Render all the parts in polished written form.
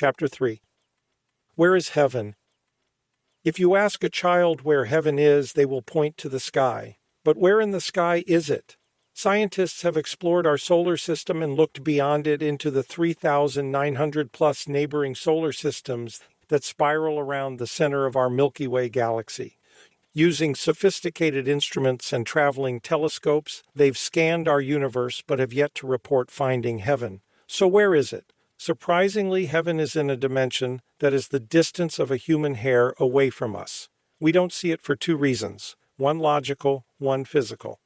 Chapter 3. Where is heaven? If you ask a child where heaven is, they will point to the sky. But where in the sky is it? Scientists have explored our solar system and looked beyond it into the 3,900 plus neighboring solar systems that spiral around the center of our Milky Way galaxy. Using sophisticated instruments and traveling telescopes, they've scanned our universe but have yet to report finding heaven. So where is it? Surprisingly, heaven is in a dimension that is the distance of a human hair away from us. We don't see it for two reasons, one logical, one physical.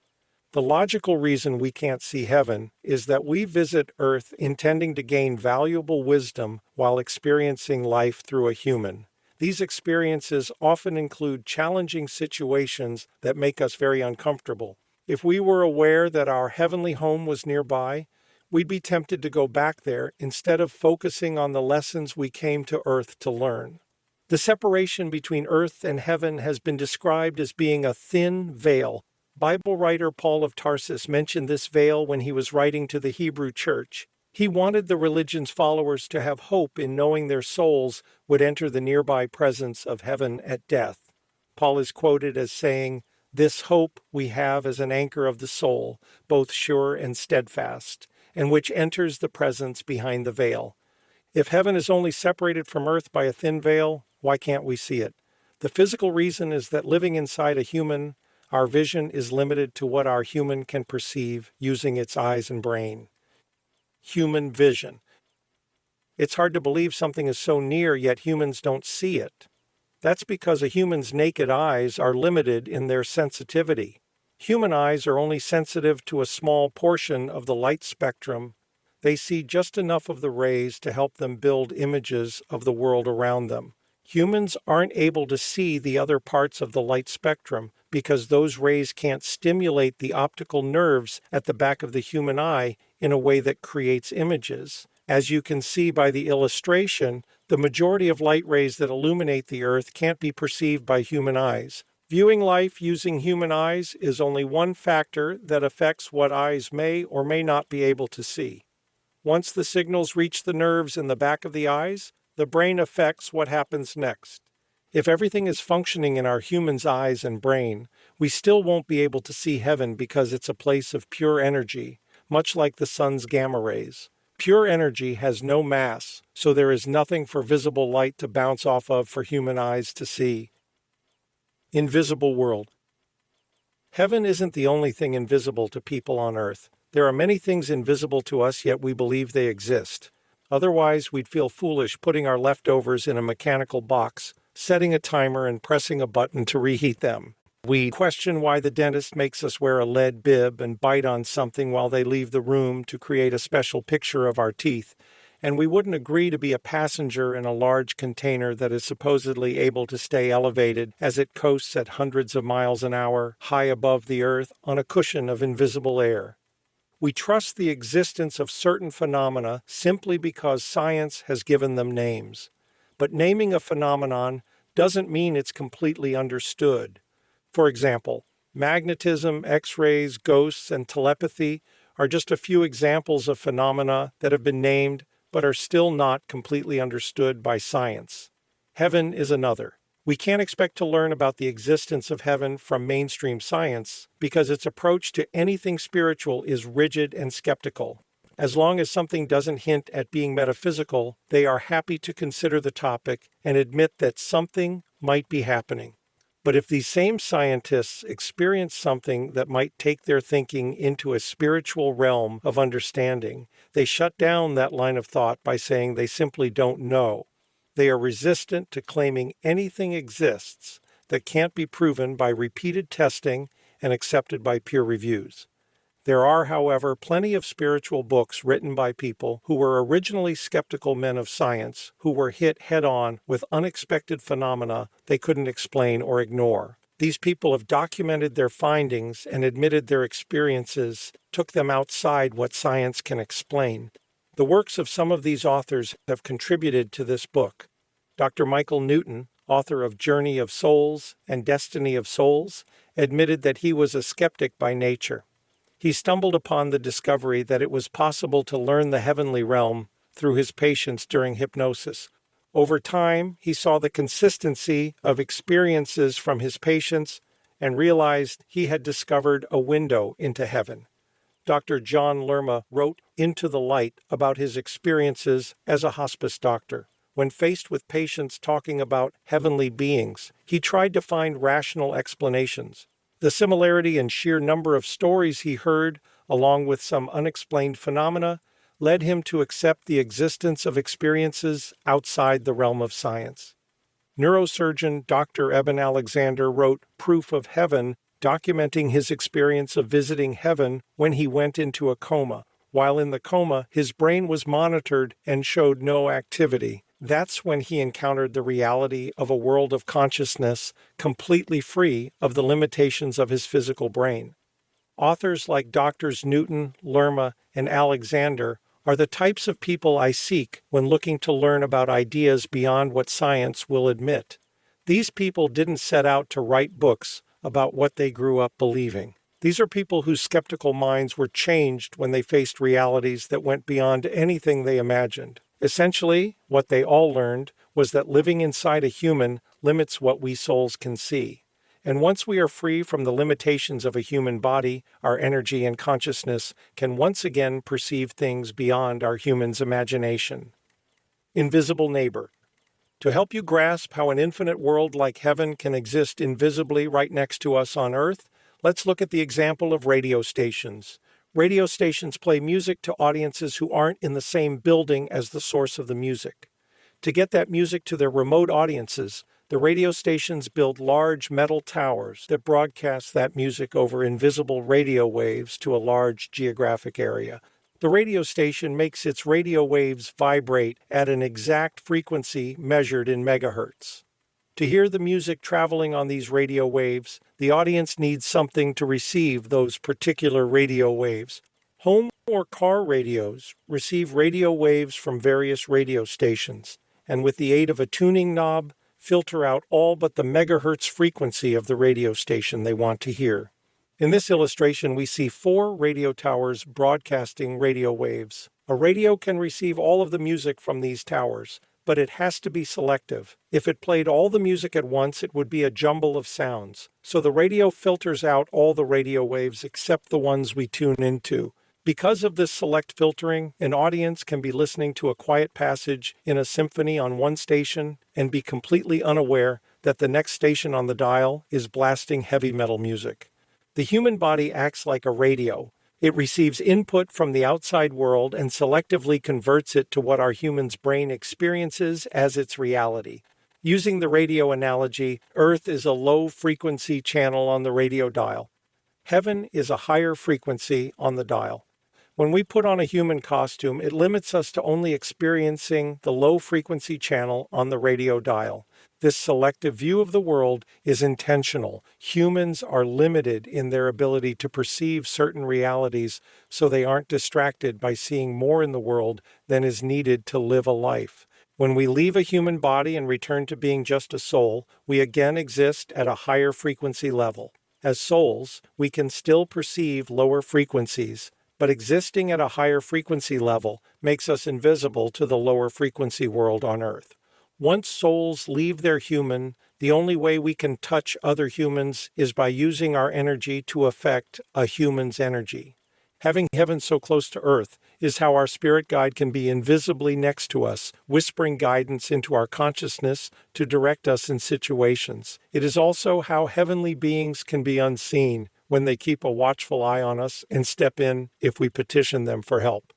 The logical reason we can't see heaven is that we visit Earth intending to gain valuable wisdom while experiencing life through a human. These experiences often include challenging situations that make us very uncomfortable. If we were aware that our heavenly home was nearby, we'd be tempted to go back there instead of focusing on the lessons we came to Earth to learn. The separation between Earth and heaven has been described as being a thin veil. Bible writer Paul of Tarsus mentioned this veil when he was writing to the Hebrew church. He wanted the religion's followers to have hope in knowing their souls would enter the nearby presence of heaven at death. Paul is quoted as saying, "This hope we have as an anchor of the soul, both sure and steadfast, and which enters the presence behind the veil." If heaven is only separated from earth by a thin veil, why can't we see it? The physical reason is that living inside a human, our vision is limited to what our human can perceive using its eyes and brain. Human vision. It's hard to believe something is so near, yet humans don't see it. That's because a human's naked eyes are limited in their sensitivity. Human eyes are only sensitive to a small portion of the light spectrum. They see just enough of the rays to help them build images of the world around them. Humans aren't able to see the other parts of the light spectrum because those rays can't stimulate the optical nerves at the back of the human eye in a way that creates images. As you can see by the illustration, the majority of light rays that illuminate the earth can't be perceived by human eyes. Viewing life using human eyes is only one factor that affects what eyes may or may not be able to see. Once the signals reach the nerves in the back of the eyes, the brain affects what happens next. If everything is functioning in our human's eyes and brain, we still won't be able to see heaven because it's a place of pure energy, much like the sun's gamma rays. Pure energy has no mass, so there is nothing for visible light to bounce off of for human eyes to see. Invisible world. Heaven isn't the only thing invisible to people on Earth. There are many things invisible to us, yet we believe they exist. Otherwise, we'd feel foolish putting our leftovers in a mechanical box, setting a timer and pressing a button to reheat them. We'd question why the dentist makes us wear a lead bib and bite on something while they leave the room to create a special picture of our teeth. And we wouldn't agree to be a passenger in a large container that is supposedly able to stay elevated as it coasts at hundreds of miles an hour, high above the earth, on a cushion of invisible air. We trust the existence of certain phenomena simply because science has given them names. But naming a phenomenon doesn't mean it's completely understood. For example, magnetism, X-rays, ghosts, and telepathy are just a few examples of phenomena that have been named but are still not completely understood by science. Heaven is another. We can't expect to learn about the existence of heaven from mainstream science because its approach to anything spiritual is rigid and skeptical. As long as something doesn't hint at being metaphysical, they are happy to consider the topic and admit that something might be happening. But if these same scientists experience something that might take their thinking into a spiritual realm of understanding, they shut down that line of thought by saying they simply don't know. They are resistant to claiming anything exists that can't be proven by repeated testing and accepted by peer reviews. There are, however, plenty of spiritual books written by people who were originally skeptical men of science who were hit head-on with unexpected phenomena they couldn't explain or ignore. These people have documented their findings and admitted their experiences took them outside what science can explain. The works of some of these authors have contributed to this book. Dr. Michael Newton, author of Journey of Souls and Destiny of Souls, admitted that he was a skeptic by nature. He stumbled upon the discovery that it was possible to learn the heavenly realm through his patients during hypnosis. Over time, he saw the consistency of experiences from his patients and realized he had discovered a window into heaven. Dr. John Lerma wrote Into the Light about his experiences as a hospice doctor. When faced with patients talking about heavenly beings, he tried to find rational explanations. The similarity and sheer number of stories he heard, along with some unexplained phenomena, led him to accept the existence of experiences outside the realm of science. Neurosurgeon Dr. Eben Alexander wrote Proof of Heaven, documenting his experience of visiting heaven when he went into a coma. While in the coma, his brain was monitored and showed no activity. That's when he encountered the reality of a world of consciousness completely free of the limitations of his physical brain. Authors like Drs. Newton, Lerma, and Alexander are the types of people I seek when looking to learn about ideas beyond what science will admit. These people didn't set out to write books about what they grew up believing. These are people whose skeptical minds were changed when they faced realities that went beyond anything they imagined. Essentially, what they all learned was that living inside a human limits what we souls can see. And once we are free from the limitations of a human body, our energy and consciousness can once again perceive things beyond our human's imagination. Invisible neighbor. To help you grasp how an infinite world like heaven can exist invisibly right next to us on Earth, let's look at the example of radio stations. Radio stations play music to audiences who aren't in the same building as the source of the music. To get that music to their remote audiences, the radio stations build large metal towers that broadcast that music over invisible radio waves to a large geographic area. The radio station makes its radio waves vibrate at an exact frequency measured in megahertz. To hear the music traveling on these radio waves, the audience needs something to receive those particular radio waves. Home or car radios receive radio waves from various radio stations, and with the aid of a tuning knob, filter out all but the megahertz frequency of the radio station they want to hear. In this illustration, we see 4 radio towers broadcasting radio waves. A radio can receive all of the music from these towers, but it has to be selective. If it played all the music at once, it would be a jumble of sounds. So the radio filters out all the radio waves except the ones we tune into. Because of this select filtering, an audience can be listening to a quiet passage in a symphony on one station and be completely unaware that the next station on the dial is blasting heavy metal music. The human body acts like a radio. It receives input from the outside world and selectively converts it to what our human's brain experiences as its reality. Using the radio analogy, Earth is a low-frequency channel on the radio dial. Heaven is a higher frequency on the dial. When we put on a human costume, it limits us to only experiencing the low-frequency channel on the radio dial. This selective view of the world is intentional. Humans are limited in their ability to perceive certain realities, so they aren't distracted by seeing more in the world than is needed to live a life. When we leave a human body and return to being just a soul, we again exist at a higher frequency level. As souls, we can still perceive lower frequencies, but existing at a higher frequency level makes us invisible to the lower frequency world on Earth. Once souls leave their human, the only way we can touch other humans is by using our energy to affect a human's energy. Having heaven so close to Earth is how our spirit guide can be invisibly next to us, whispering guidance into our consciousness to direct us in situations. It is also how heavenly beings can be unseen when they keep a watchful eye on us and step in if we petition them for help.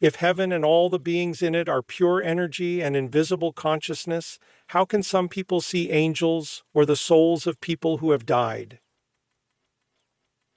If heaven and all the beings in it are pure energy and invisible consciousness, how can some people see angels or the souls of people who have died?